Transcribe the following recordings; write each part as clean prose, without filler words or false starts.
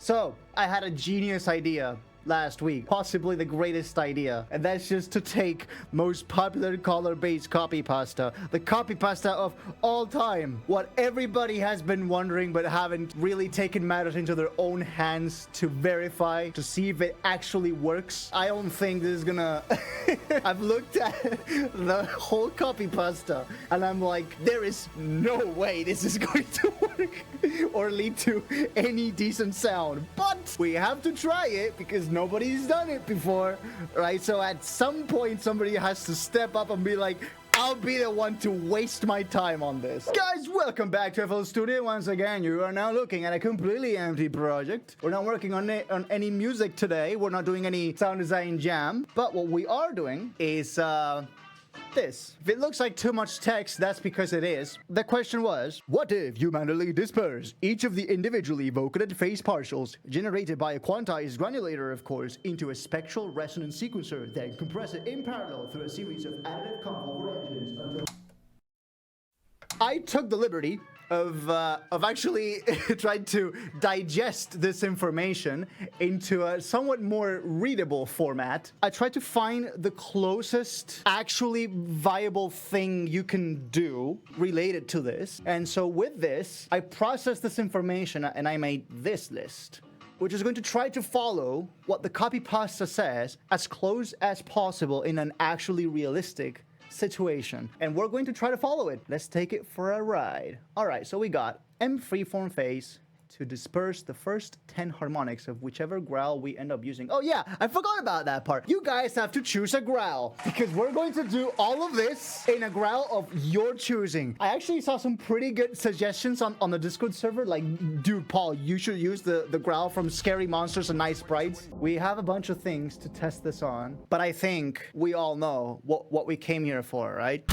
So, I had a genius idea last week, possibly the greatest idea, and that's just to take most popular color-based copy pasta, the copy pasta of all time, what everybody has been wondering but haven't really taken matters into their own hands to verify, to see if it actually works. I don't think this is gonna I've looked at the whole copy pasta and I'm like, there is no way this is going to work or lead to any decent sound, but we have to try it because nobody's done it before, right? So at some point, somebody has to step up and be like, I'll be the one to waste my time on this. Guys, welcome back to FL Studio. Once again, you are now looking at a completely empty project. We're not working on any music today. We're not doing any sound design jam. But what we are doing is, this. If it looks like too much text, that's because it is. The question was, what if you manually disperse each of the individually evoked phase partials, generated by a quantized granulator, of course, into a spectral resonance sequencer, then compress it in parallel through a series of additive convolver engines until... I took the liberty of actually trying to digest this information into a somewhat more readable format. I tried to find the closest actually viable thing you can do related to this. And so with this, I processed this information and I made this list, which is going to try to follow what the copy pasta says as close as possible in an actually realistic situation, and we're going to try to follow it. Let's take it for a ride. All right, so we got M freeform phase to disperse the first 10 harmonics of whichever growl we end up using. Oh yeah, I forgot about that part. You guys have to choose a growl because we're going to do all of this in a growl of your choosing. I actually saw some pretty good suggestions on the Discord server, like, dude, Paul, you should use the growl from Scary Monsters and Nice Sprites. We have a bunch of things to test this on, but I think we all know what we came here for, right?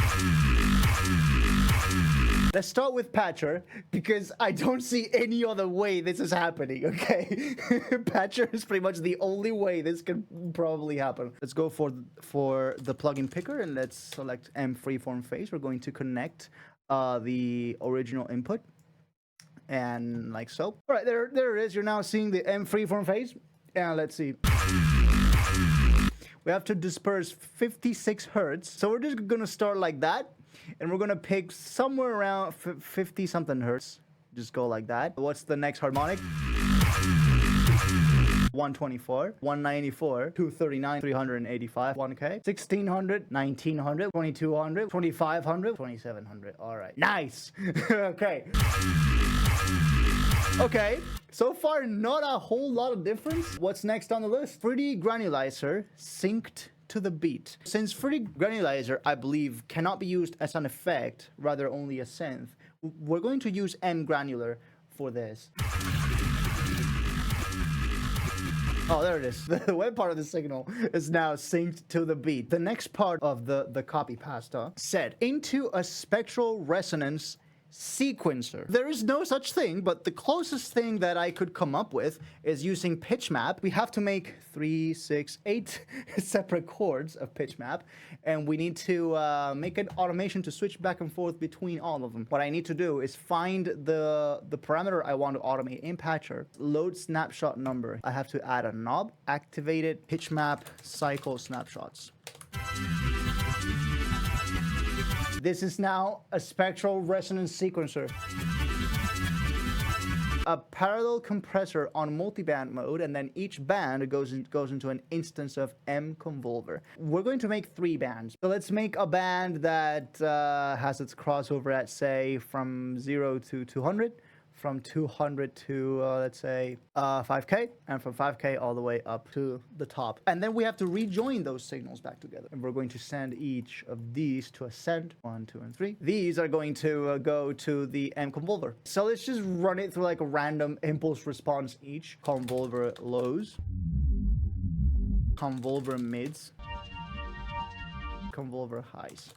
Let's start with Patcher, because I don't see any other way this is happening, okay? Patcher is pretty much the only way this can probably happen. Let's go for the plugin picker, and let's select M freeform phase. We're going to connect the original input, and like so. All right, there it is. You're now seeing the M freeform phase, and let's see. We have to disperse 56 hertz, so we're just gonna start like that. And we're gonna pick somewhere around 50 something hertz. Just go like that. What's the next harmonic? 124, 194, 239, 385, 1K, 1600, 1900, 2200, 2500, 2700. All right, nice. Okay. Okay, so far not a whole lot of difference. What's next on the list? 3D granulizer synced to the beat. Since 3D granulizer, I believe, cannot be used as an effect, rather only a synth, we're going to use M granular for this. Oh, there it is. The web part of the signal is now synced to the beat. The next part of the copy pasta, set into a spectral resonance sequencer. There is no such thing, but the closest thing that I could come up with is using pitch map. We have to make 3, 6, 8 separate chords of pitch map, and we need to make an automation to switch back and forth between all of them. What I need to do is find the parameter I want to automate in Patcher, load snapshot number. I have to add a knob, activated pitch map cycle snapshots. This is now a spectral resonance sequencer. A parallel compressor on multiband mode, and then each band goes into an instance of M convolver. We're going to make 3 bands. So let's make a band that has its crossover at, say, from 0 to 200. From 200 to, let's say, 5K, and from 5K all the way up to the top. And then we have to rejoin those signals back together. And we're going to send each of these to ascend, 1, 2, and 3. These are going to go to the M convolver. So let's just run it through like a random impulse response each. Convolver lows, convolver mids, convolver highs.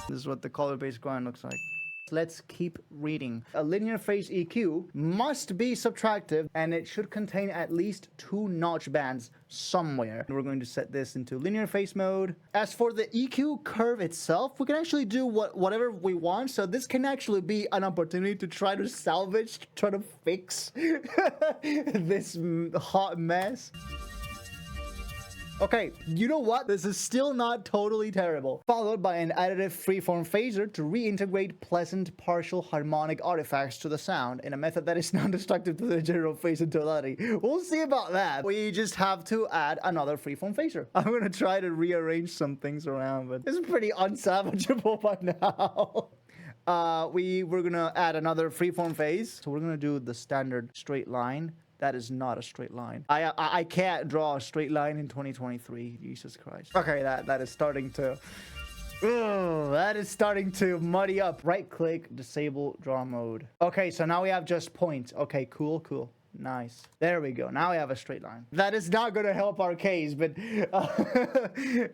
This is what the color-based grind looks like. Let's keep reading. A linear phase EQ must be subtractive, and it should contain at least 2 notch bands somewhere. We're going to set this into linear phase mode. As for the EQ curve itself, we can actually do whatever we want. So this can actually be an opportunity to try to salvage, try to fix this hot mess. Okay, you know what? This is still not totally terrible. Followed by an additive freeform phaser to reintegrate pleasant partial harmonic artifacts to the sound in a method that is non-destructive to the general phase and tonality. We'll see about that. We just have to add another freeform phaser. I'm gonna try to rearrange some things around, but it's pretty unsalvageable by now. We're gonna add another freeform phase. So we're gonna do the standard straight line. That is not a straight line. I can't draw a straight line in 2023. Jesus Christ. Okay, that is starting to... that is starting to muddy up. Right click, disable draw mode. Okay, so now we have just points. Okay, cool. Nice. There we go. Now we have a straight line. That is not going to help our case, but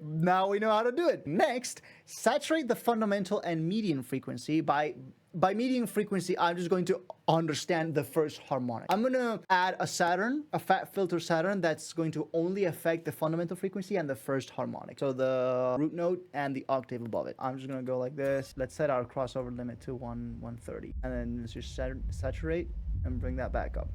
now we know how to do it. Next, saturate the fundamental and median frequency. By median frequency, I'm just going to understand the first harmonic. I'm going to add a Saturn, a fat filter Saturn, that's going to only affect the fundamental frequency and the first harmonic. So the root note and the octave above it. I'm just going to go like this. Let's set our crossover limit to 130. And then let's just saturate and bring that back up.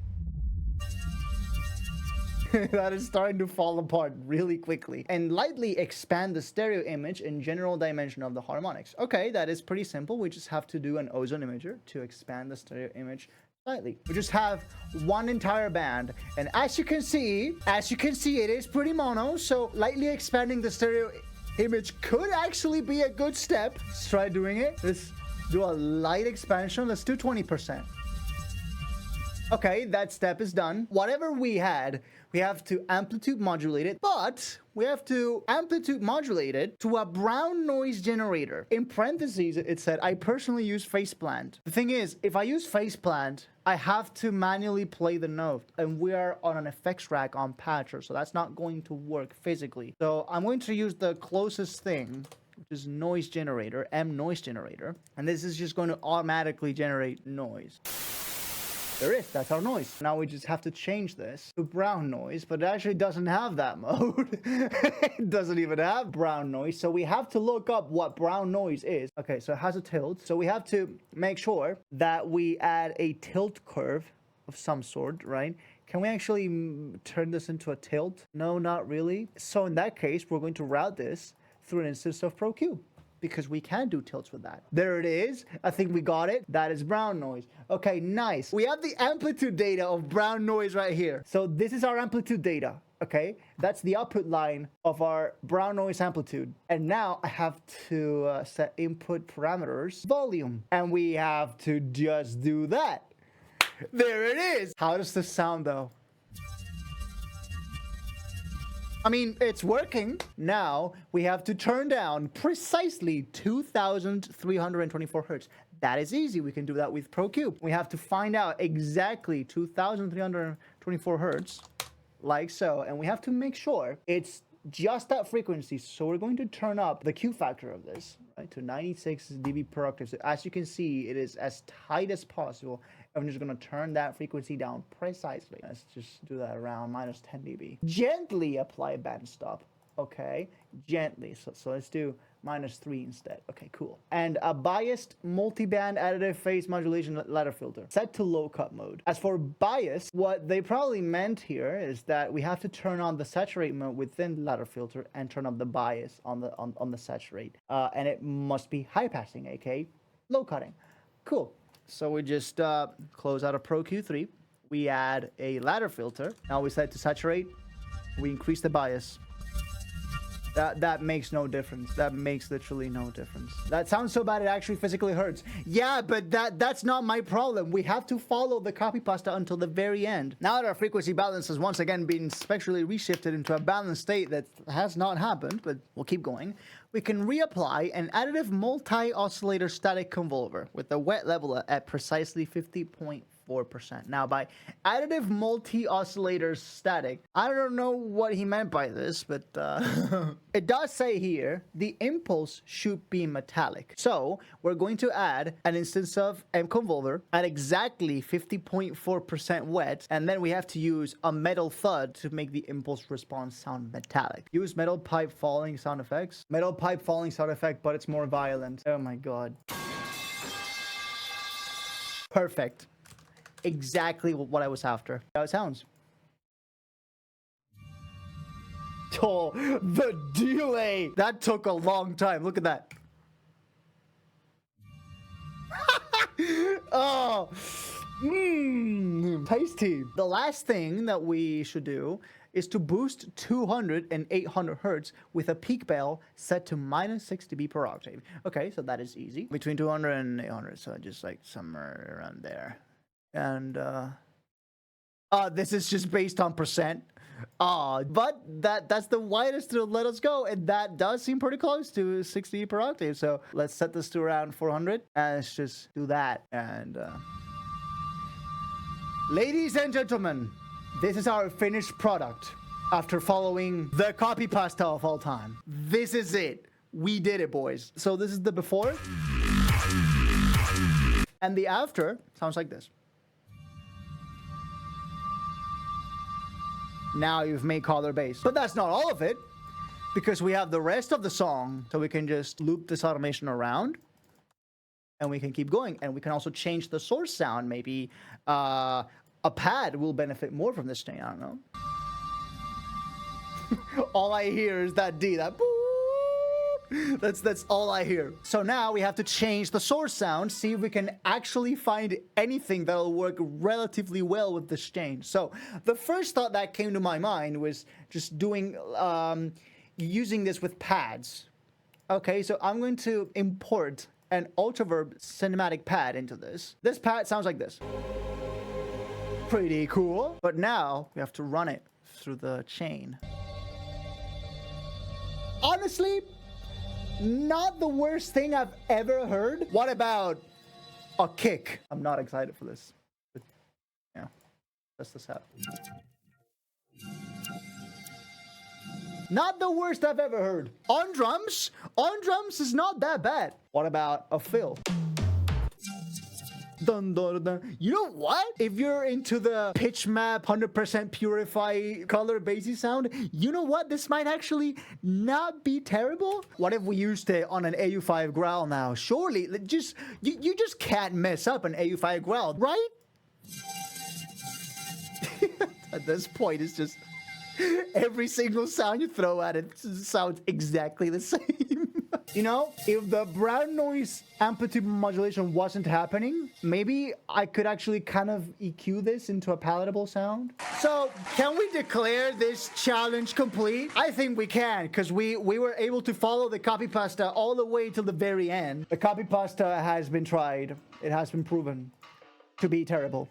That is starting to fall apart really quickly. And lightly expand the stereo image and general dimension of the harmonics. Okay, that is pretty simple. We just have to do an ozone imager to expand the stereo image slightly. We just have one entire band, and as you can see, it is pretty mono, so lightly expanding the stereo image could actually be a good step. Let's try doing it. Let's do a light expansion. Let's do 20%. Okay, that step is done. Whatever we had, we have to amplitude modulate it, but we have to amplitude modulate it to a brown noise generator. In parentheses, it said, I personally use faceplant. The thing is, if I use faceplant, I have to manually play the note, and we are on an effects rack on Patcher, so that's not going to work physically. So I'm going to use the closest thing, which is noise generator, M noise generator, and this is just going to automatically generate noise. There is, that's our noise. Now we just have to change this to brown noise, but it actually doesn't have that mode. It doesn't even have brown noise, so we have to look up what brown noise is. Okay, so it has a tilt, so we have to make sure that we add a tilt curve of some sort, right? Can we actually turn this into a tilt? No, not really. So in that case, we're going to route this through an instance of ProQ, because we can do tilts with that. There it is. I think we got it. That is brown noise. Okay, nice. We have the amplitude data of brown noise right here. So this is our amplitude data, okay? That's the output line of our brown noise amplitude. And now I have to set input parameters, volume. And we have to just do that. There it is. How does this sound though? I mean, it's working. Now we have to turn down precisely 2,324 hertz. That is easy. We can do that with ProQ. We have to find out exactly 2,324 hertz, like so. And we have to make sure it's just that frequency. So we're going to turn up the Q factor of this, right, to 96 dB per octave. So as you can see, it is as tight as possible. I'm just going to turn that frequency down precisely. Let's just do that around minus 10 dB. Gently apply band stop. Okay, gently. So let's do minus 3 instead. Okay, cool. And a biased multiband additive phase modulation ladder filter set to low cut mode. As for bias, what they probably meant here is that we have to turn on the saturate mode within the ladder filter and turn up the bias on the saturate. And it must be high passing, aka low cutting. Cool. So we just close out of ProQ3. We add a ladder filter. Now we set to saturate. We increase the bias. That makes no difference. That makes literally no difference. That sounds so bad it actually physically hurts. Yeah, but that's not my problem. We have to follow the copypasta until the very end. Now that our frequency balance has once again been spectrally reshifted into a balanced state that has not happened, but we'll keep going, we can reapply an additive multi-oscillator static convolver with the wet level at precisely 50.5 50.4%. Now, by additive multi-oscillator static, I don't know what he meant by this, but it does say here the impulse should be metallic. So we're going to add an instance of mconvolver at exactly 50.4% wet, and then we have to use a metal thud to make the impulse response sound metallic. Use metal pipe falling sound effects. Metal pipe falling sound effect, but it's more violent. Oh my god. Perfect. Exactly what I was after. How it sounds. Oh, the delay. That took a long time. Look at that. Oh, tasty. The last thing that we should do is to boost 200 and 800 hertz with a peak bell set to -6 dB per octave. Okay, so that is easy. Between 200 and 800, so just like somewhere around there. And this is just based on percent. But that's the widest it'll let us go, and that does seem pretty close to 60 per octave. So let's set this to around 400, and let's just do that. And ladies and gentlemen, this is our finished product after following the copy pasta of all time. This is it. We did it, boys. So this is the before, and the after sounds like this. Now you've made color bass. But that's not all of it, because we have the rest of the song, so we can just loop this automation around, and we can keep going. And we can also change the source sound. Maybe a pad will benefit more from this thing. I don't know. All I hear is that D, that boop. That's all I hear. So now we have to change the source sound, see if we can actually find anything that'll work relatively well with this change. So the first thought that came to my mind was just doing, using this with pads. Okay, so I'm going to import an Ultraverb cinematic pad into this. This pad sounds like this. Pretty cool. But now we have to run it through the chain. Honestly, not the worst thing I've ever heard. What about a kick? I'm not excited for this. But, yeah, test this out. Not the worst I've ever heard. On drums is not that bad. What about a fill? Dun, dun, dun. You know what? If you're into the pitch map 100% purify color bassy sound, you know what? This might actually not be terrible. What if we used it on an AU5 growl now? Surely, you just can't mess up an AU5 growl, right? At this point, it's just every single sound you throw at it sounds exactly the same. You know, if the brown noise amplitude modulation wasn't happening, maybe I could actually kind of EQ this into a palatable sound. So, can we declare this challenge complete? I think we can, because we were able to follow the copy pasta all the way till the very end. The copy pasta has been tried. It has been proven to be terrible.